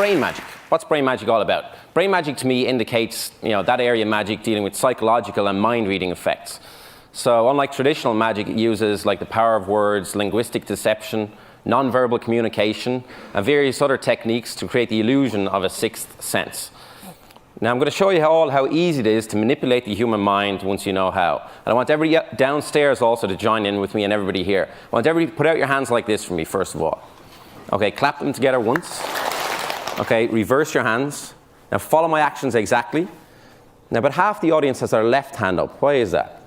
brain magic. What's brain magic all about? Brain magic to me indicates, that area of magic dealing with psychological and mind-reading effects. So unlike traditional magic, it uses like the power of words, linguistic deception, non-verbal communication, and various other techniques to create the illusion of a sixth sense. Now I'm going to show you how easy it is to manipulate the human mind once you know how. And I want everybody downstairs also to join in with me and everybody here. I want everybody to put out your hands like this for me, first of all. Okay, clap them together once. Okay, reverse your hands. Now follow my actions exactly. Now about half the audience has their left hand up. Why is that?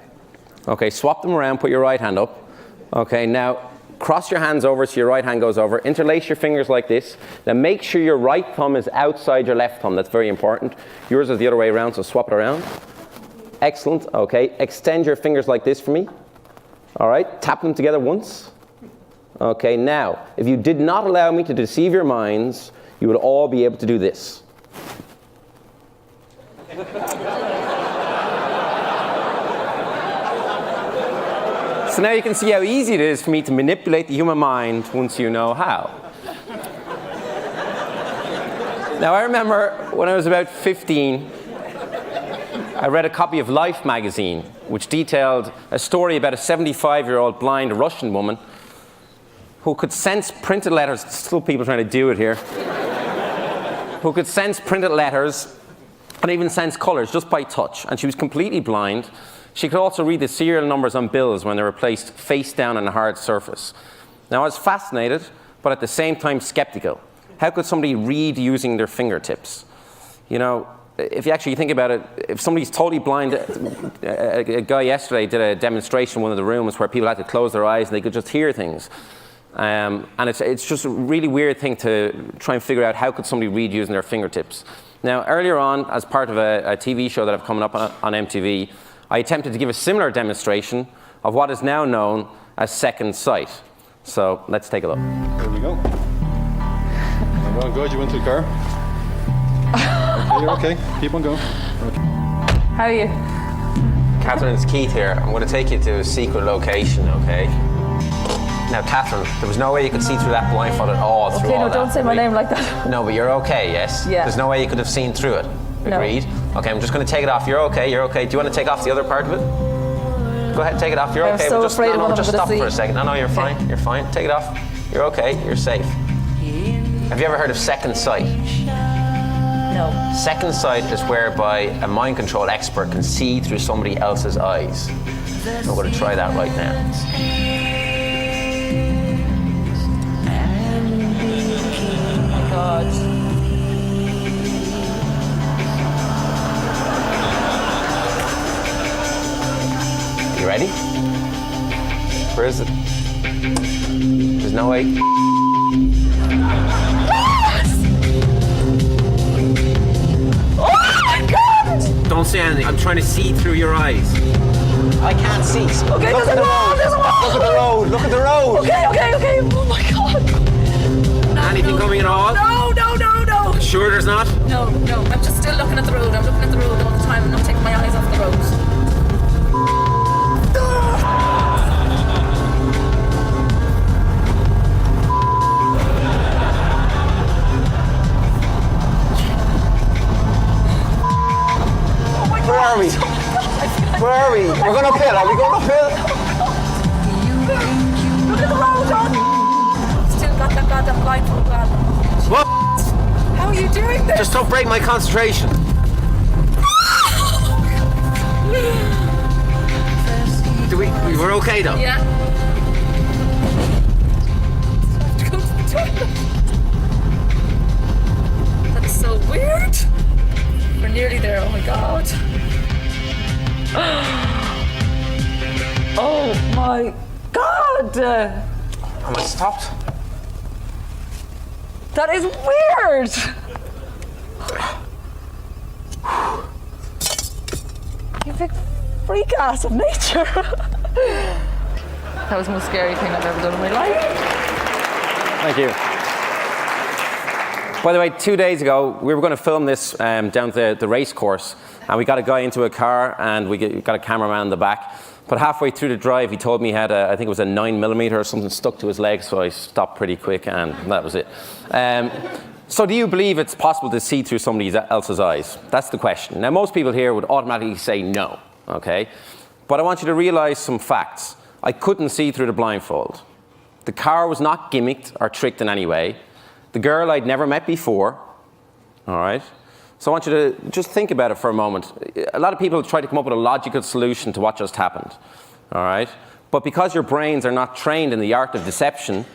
Okay, swap them around, put your right hand up. Okay, now cross your hands over so your right hand goes over. Interlace your fingers like this. Now make sure your right thumb is outside your left thumb. That's very important. Yours is the other way around, so swap it around. Excellent, okay. Extend your fingers like this for me. All right, tap them together once. Okay, now, if you did not allow me to deceive your minds, you would all be able to do this. So now you can see how easy it is for me to manipulate the human mind once you know how. Now I remember when I was about 15, I read a copy of Life magazine, which detailed a story about a 75-year-old blind Russian woman who could sense printed letters, still people trying to do it here, who could sense printed letters and even sense colors just by touch. And she was completely blind. She could also read the serial numbers on bills when they were placed face down on a hard surface. Now, I was fascinated, but at the same time skeptical. How could somebody read using their fingertips? If you actually think about it, if somebody's totally blind, a guy yesterday did a demonstration in one of the rooms where people had to close their eyes and they could just hear things. And it's just a really weird thing to try and figure out how could somebody read using their fingertips. Now, earlier on, as part of a TV show that I've coming up on MTV, I attempted to give a similar demonstration of what is now known as second sight. So let's take a look. There we go. Well, good. You went to the car. Okay, you're okay. Keep on going. Okay. How are you? Catherine, it's Keith here. I'm going to take you to a secret location, okay? Now, Catherine, there was no way you could see through that blindfold at all. Okay, no, don't say my name like that. No, but you're okay, yes? Yeah. There's no way you could have seen through it. Agreed? No. Okay, I'm just going to take it off. You're okay, you're okay. Do you want to take off the other part of it? Go ahead, take it off. You're okay. I'm so afraid of what I'm just gonna stop see. for a second. No, you're fine. Okay. You're fine. Take it off. You're okay. You're safe. Have you ever heard of second sight? No. Second sight is whereby a mind control expert can see through somebody else's eyes. I'm going to try that right now. Oh my God. You ready? Where is it? There's no way. Yes! Oh my God! Don't say anything. I'm trying to see through your eyes. I can't see. Okay, there's a wall! There's a wall! Look at the road. Look at the road. Okay. Oh my God. Anything coming at all? No. Sure there's not? No. I'm just still looking at the road. I'm looking at the road all the time. I'm not taking my eyes off the road. Where are we? Where are we? We're going uphill. Are we going uphill? Look at the road, John. Still got that goddamn blindfold on. What? How are you doing this? Just don't break my concentration. We're okay though? Yeah. I have to go to the toilet. That's so weird. We're nearly there. Oh my God. Oh my God. Am I stopped? That is weird. You big freak ass of nature. That was the most scary thing I've ever done in my life. Thank you. By the way, 2 days ago, we were going to film this down the race course, and we got a guy into a car, and we got a cameraman in the back. But halfway through the drive, he told me he had I think it was a 9mm or something stuck to his leg, so I stopped pretty quick, and that was it. So do you believe it's possible to see through somebody else's eyes? That's the question. Now, most people here would automatically say no, okay? But I want you to realize some facts. I couldn't see through the blindfold. The car was not gimmicked or tricked in any way. The girl I'd never met before, all right? So I want you to just think about it for a moment. A lot of people try to come up with a logical solution to what just happened, all right? But because your brains are not trained in the art of deception,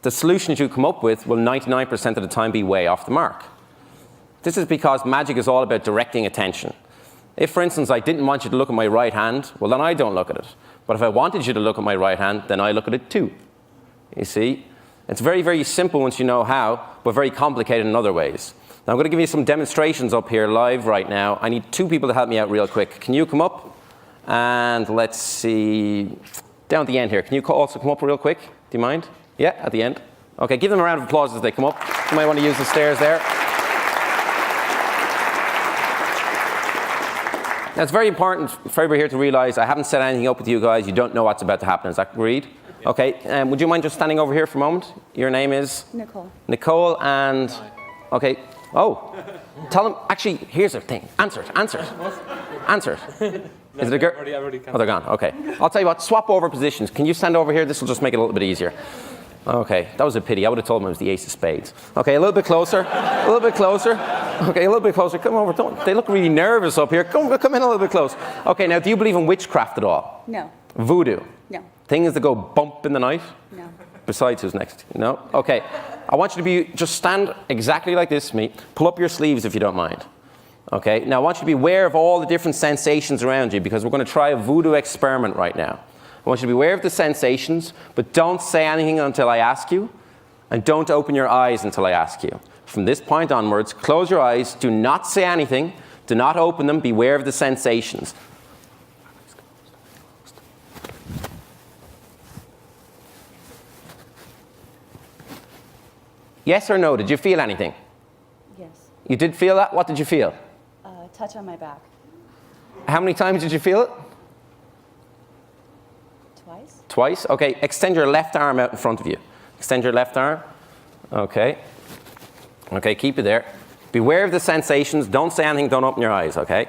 the solutions you come up with will 99% of the time be way off the mark. This is because magic is all about directing attention. If, for instance, I didn't want you to look at my right hand, well, then I don't look at it. But if I wanted you to look at my right hand, then I look at it too. You see? It's very, very simple once you know how, but very complicated in other ways. Now, I'm going to give you some demonstrations up here live right now. I need 2 people to help me out real quick. Can you come up? And let's see, down at the end here. Can you also come up real quick? Do you mind? Yeah, at the end. Okay, give them a round of applause as they come up. You might want to use the stairs there. Now, it's very important for everybody here to realize I haven't set anything up with you guys. You don't know what's about to happen. Is that agreed? Yeah. Okay, would you mind just standing over here for a moment? Your name is? Nicole. Nicole, and, okay. Oh, tell them, actually, here's the thing. Answer it. Answer it. Is it a girl? Oh, they're gone. Okay. I'll tell you what, swap over positions. Can you stand over here? This will just make it a little bit easier. Okay, that was a pity. I would have told them it was the ace of spades. Okay, a little bit closer. A little bit closer. Okay, a little bit closer. Come over. Don't, they look really nervous up here. Come in a little bit close. Okay, now do you believe in witchcraft at all? No. Voodoo? No. Things that go bump in the night? No. Besides who's next? No? Okay. I want you to just stand exactly like this to me. Pull up your sleeves if you don't mind. Okay, now I want you to be aware of all the different sensations around you because we're going to try a voodoo experiment right now. I want you to be aware of the sensations, but don't say anything until I ask you, and don't open your eyes until I ask you. From this point onwards, close your eyes, do not say anything, do not open them, beware of the sensations. Yes or no, did you feel anything? Yes. You did feel that? What did you feel? Touch on my back. How many times did you feel it? Twice. Twice? Okay, extend your left arm out in front of you. Extend your left arm. Okay. Okay, keep it there. Beware of the sensations. Don't say anything. Don't open your eyes, okay?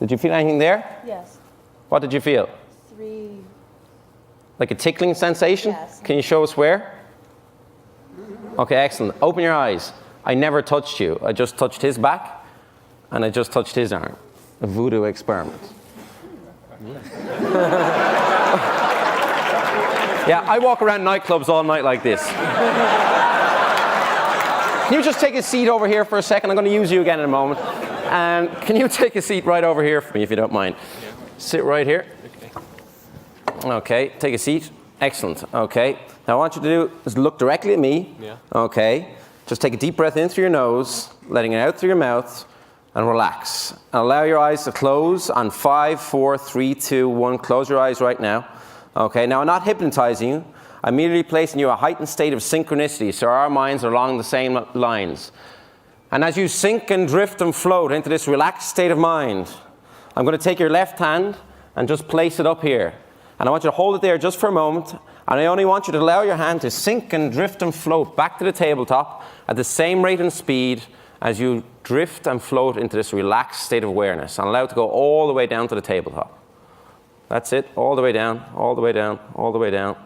Did you feel anything there? Yes. What did you feel? 3. Like a tickling sensation? Yes. Can you show us where? Okay, excellent. Open your eyes. I never touched you. I just touched his back, and I just touched his arm. A voodoo experiment. Yeah, I walk around nightclubs all night like this. Can you just take a seat over here for a second? I'm going to use you again in a moment. And can you take a seat right over here for me, if you don't mind? Yeah. Sit right here. Okay, take a seat. Excellent. Okay. Now, what I want you to do is look directly at me. Yeah. Okay. Just take a deep breath in through your nose, letting it out through your mouth, and relax. And allow your eyes to close on 5, 4, 3, 2, 1. Close your eyes right now. Okay. Now, I'm not hypnotizing you. I'm merely placing you in a heightened state of synchronicity, so our minds are along the same lines. And as you sink and drift and float into this relaxed state of mind, I'm going to take your left hand and just place it up here. And I want you to hold it there just for a moment. And I only want you to allow your hand to sink and drift and float back to the tabletop at the same rate and speed as you drift and float into this relaxed state of awareness. And allow it to go all the way down to the tabletop. That's it. All the way down, all the way down, all the way down.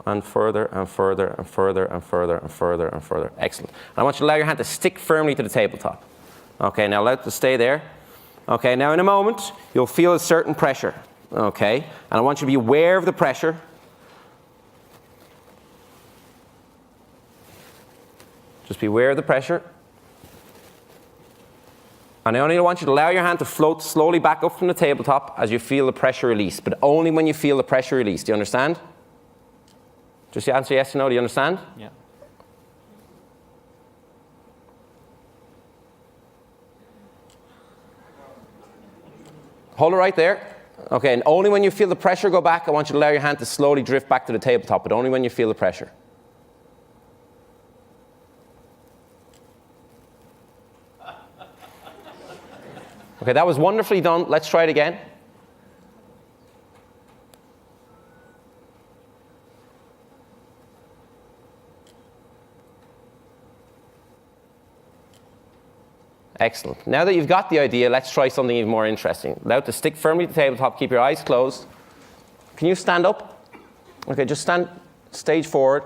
And further and further and further and further and further and further. Excellent. And I want you to allow your hand to stick firmly to the tabletop. Okay, now allow it to stay there. Okay, now in a moment, you'll feel a certain pressure. Okay, and I want you to be aware of the pressure. Just be aware of the pressure. And I only want you to allow your hand to float slowly back up from the tabletop as you feel the pressure release, but only when you feel the pressure release. Do you understand? Just answer yes or no. Do you understand? Yeah. Hold it right there. Okay, and only when you feel the pressure go back, I want you to allow your hand to slowly drift back to the tabletop, but only when you feel the pressure. Okay, that was wonderfully done. Let's try it again. Excellent. Now that you've got the idea, let's try something even more interesting. Allow it to stick firmly to the tabletop, keep your eyes closed. Can you stand up? Okay, just stand stage forward.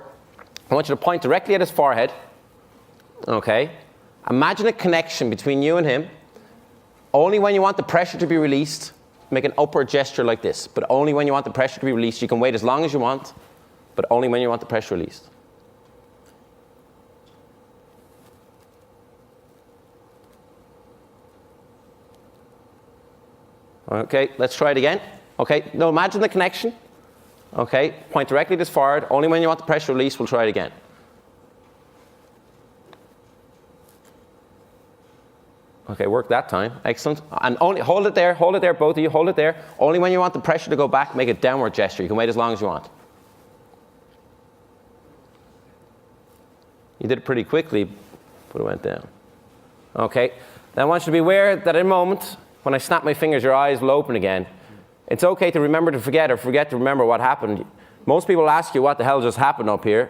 I want you to point directly at his forehead. Okay. Imagine a connection between you and him. Only when you want the pressure to be released, make an upward gesture like this. But only when you want the pressure to be released. You can wait as long as you want, but only when you want the pressure released. Okay, let's try it again. Okay, now imagine the connection. Okay, point directly to his forehead. Only when you want the pressure released, we'll try it again. Okay, work that time. Excellent. And only hold it there, both of you, hold it there. Only when you want the pressure to go back, make a downward gesture. You can wait as long as you want. You did it pretty quickly, but it went down. Okay, now I want you to be aware that in a moment, when I snap my fingers, your eyes will open again. It's okay to remember to forget or forget to remember what happened. Most people ask you what the hell just happened up here,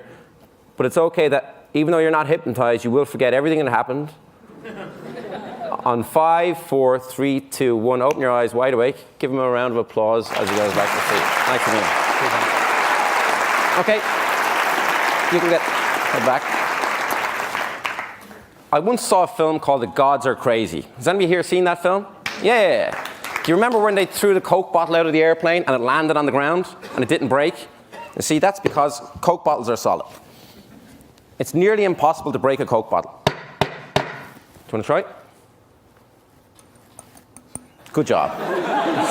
but it's okay that even though you're not hypnotized, you will forget everything that happened. On 5, 4, 3, 2, 1, open your eyes wide awake. Give him a round of applause as he goes back to sleep. Thanks for being here. Okay, you can head back. I once saw a film called The Gods Are Crazy. Has anybody here seen that film? Yeah. Do you remember when they threw the Coke bottle out of the airplane and it landed on the ground and it didn't break? You see, that's because Coke bottles are solid. It's nearly impossible to break a Coke bottle. Do you want to try it? Good job.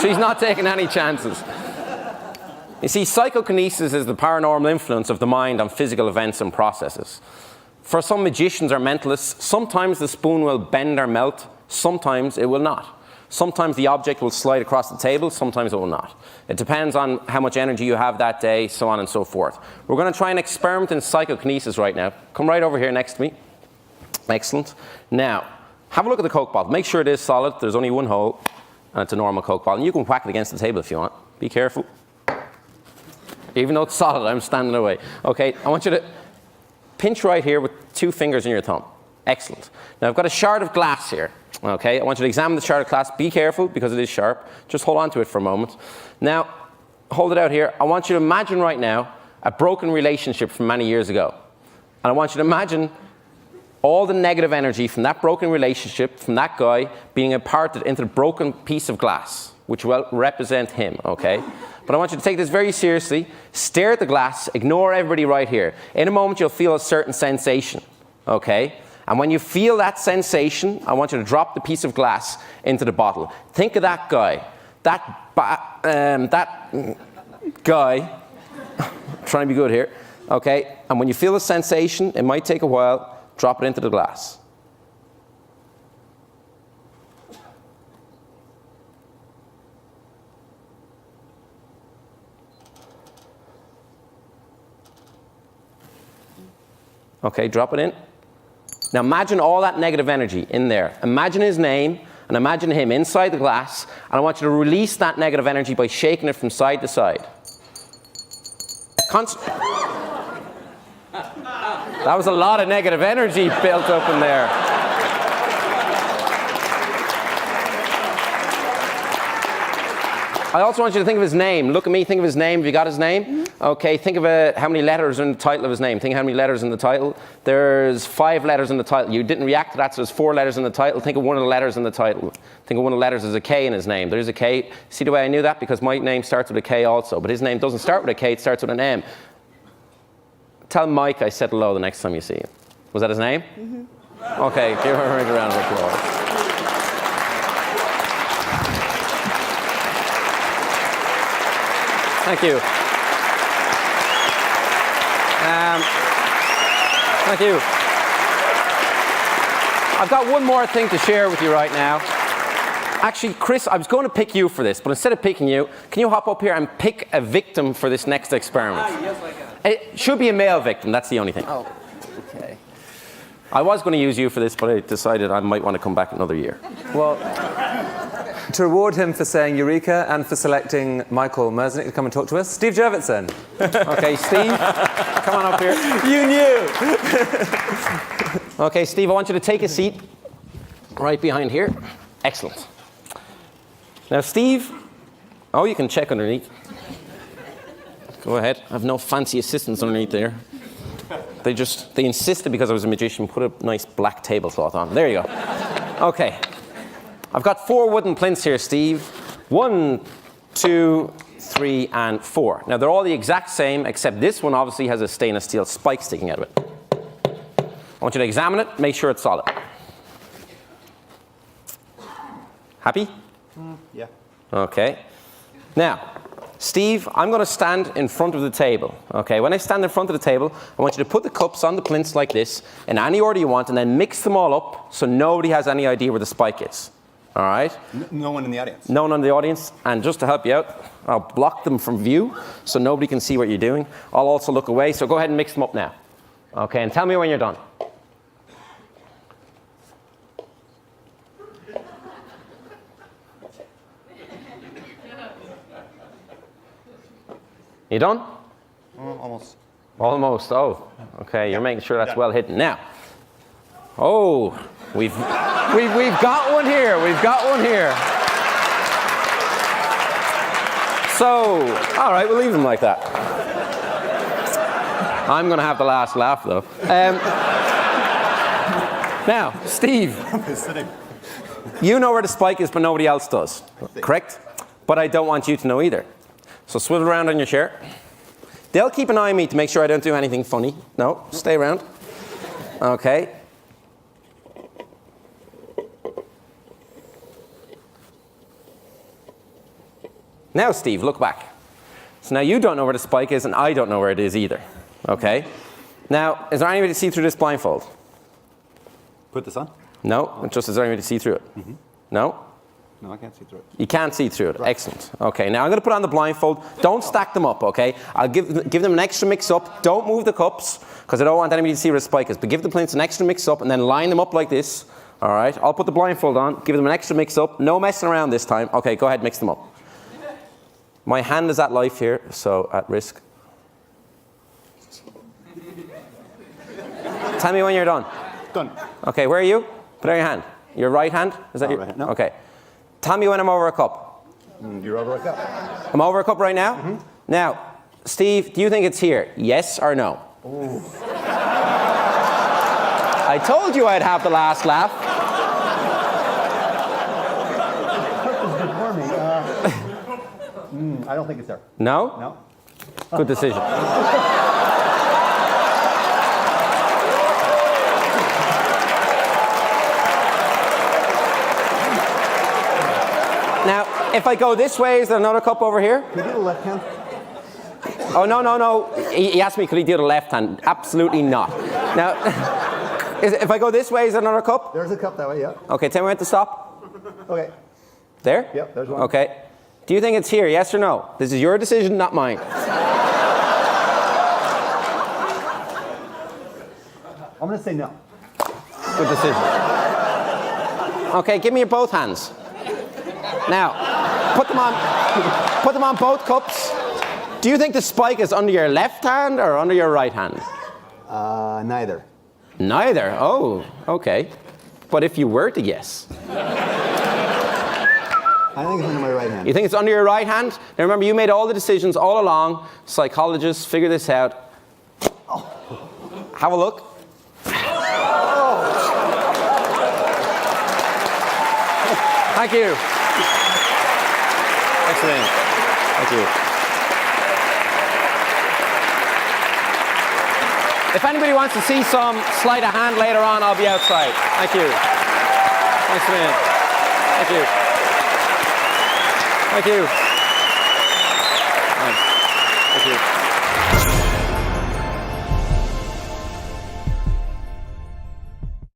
She's not taking any chances. You see, psychokinesis is the paranormal influence of the mind on physical events and processes. For some magicians or mentalists, sometimes the spoon will bend or melt, sometimes it will not. Sometimes the object will slide across the table, sometimes it will not. It depends on how much energy you have that day, so on and so forth. We're going to try an experiment in psychokinesis right now. Come right over here next to me. Excellent. Now, have a look at the Coke bottle. Make sure it is solid. There's only one hole, and it's a normal Coke bottle. And you can whack it against the table if you want. Be careful. Even though it's solid, I'm standing away. Okay, I want you to pinch right here with 2 fingers in your thumb. Excellent. Now, I've got a shard of glass here. Okay, I want you to examine the shard of glass. Be careful, because it is sharp. Just hold on to it for a moment. Now, hold it out here. I want you to imagine right now a broken relationship from many years ago. And I want you to imagine all the negative energy from that broken relationship, from that guy, being imparted into the broken piece of glass, which will represent him, okay? But I want you to take this very seriously. Stare at the glass. Ignore everybody right here. In a moment, you'll feel a certain sensation, okay? And when you feel that sensation, I want you to drop the piece of glass into the bottle. Think of that guy. That guy. Try and be good here. Okay? And when you feel the sensation, it might take a while, drop it into the glass. Okay, drop it in. Now imagine all that negative energy in there. Imagine his name and imagine him inside the glass, and I want you to release that negative energy by shaking it from side to side. That was a lot of negative energy built up in there. I also want you to think of his name. Look at me, think of his name. Have you got his name? Mm-hmm. Okay, think of how many letters are in the title of his name. Think of how many letters in the title. There's 5 letters in the title. You didn't react to that, so there's 4 letters in the title. Think of one of the letters in the title. Think of one of the letters as a K in his name. There's a K. See the way I knew that? Because my name starts with a K also, but his name doesn't start with a K, it starts with an M. Tell Mike I said hello the next time you see him. Was that his name? Mm-hmm. Okay, give her a round of applause. Thank you. Thank you. I've got one more thing to share with you right now. Actually, Chris, I was going to pick you for this, but instead of picking you, can you hop up here and pick a victim for this next experiment? Yes, I can. It should be a male victim, that's the only thing. Oh, okay. I was going to use you for this, but I decided I might want to come back another year. Well, to reward him for saying Eureka and for selecting Michael Merzenich to come and talk to us, Steve Jurvetson. Okay, Steve, come on up here. You knew! Okay, Steve, I want you to take a seat. right behind here. Excellent. Now, Steve, oh, you can check underneath. Go ahead. I have no fancy assistants underneath there. They insisted because I was a magician, put a nice black tablecloth on. There you go. Okay. I've got 4 wooden plinths here, Steve. 1, 2, 3, and 4. Now, they're all the exact same, except this one obviously has a stainless steel spike sticking out of it. I want you to examine it, make sure it's solid. Happy? Yeah. Okay. Now, Steve, I'm going to stand in front of the table. Okay, when I stand in front of the table, I want you to put the cups on the plinths like this, in any order you want, and then mix them all up so nobody has any idea where the spike is. All right? No one in the audience. No one in the audience. And just to help you out, I'll block them from view so nobody can see what you're doing. I'll also look away, so go ahead and mix them up now. Okay, and tell me when you're done. You done? Almost. Almost. Oh, okay. You're making sure that's well hidden. Now, oh, we've got one here. We've got one here. So, all right, we'll leave them like that. I'm going to have the last laugh, though. Now, Steve, you know where the spike is, but nobody else does. Correct? But I don't want you to know either. So swivel around on your chair. They'll keep an eye on me to make sure I don't do anything funny. No, stay around. Okay. Now, Steve, look back. So now you don't know where the spike is, and I don't know where it is either. Okay? Now, is there any way to see through this blindfold? Put this on? No? Just is there any way to see through it? Mm-hmm. No? No, I can't see through it. You can't see through it. Right. Excellent. Okay, now I'm going to put on the blindfold. Don't stack them up, okay? I'll give them an extra mix-up. Don't move the cups, because I don't want anybody to see where the spike is. But give the plinths an extra mix-up, and then line them up like this. All right? I'll put the blindfold on, give them an extra mix-up. No messing around this time. Okay, go ahead, mix them up. My hand is at life here, so at risk. Tell me when you're done. Done. Okay, where are you? Put out your hand. Your right hand? Is that your right hand? No. Okay. Tell me when I'm over a cup. You're over a cup. I'm over a cup right now? Mm-hmm. Now, Steve, do you think it's here? Yes or no? Ooh. I told you I'd have the last laugh. I don't think it's there. No? No. Good decision. Now, if I go this way, is there another cup over here? Can you do the left hand? Oh, no. He asked me, could he do the left hand? Absolutely not. Now, if I go this way, is there another cup? There's a cup that way, yeah. Okay, tell me when to stop. Okay. There? Yep, there's one. Okay. Do you think it's here, yes or no? This is your decision, not mine. I'm going to say no. Good decision. Okay, give me both hands. Now, put them on both cups. Do you think the spike is under your left hand or under your right hand? Neither. Neither? Oh, okay. But if you were to guess. I think it's under my right hand. You think it's under your right hand? Now remember, you made all the decisions all along. Psychologists, figure this out. Oh. Have a look. Oh. Thank you. Excellent. Thank you. If anybody wants to see some sleight of hand later on, I'll be outside. Thank you. Thanks a million. Thank you. Thank you. Thanks. Thank you.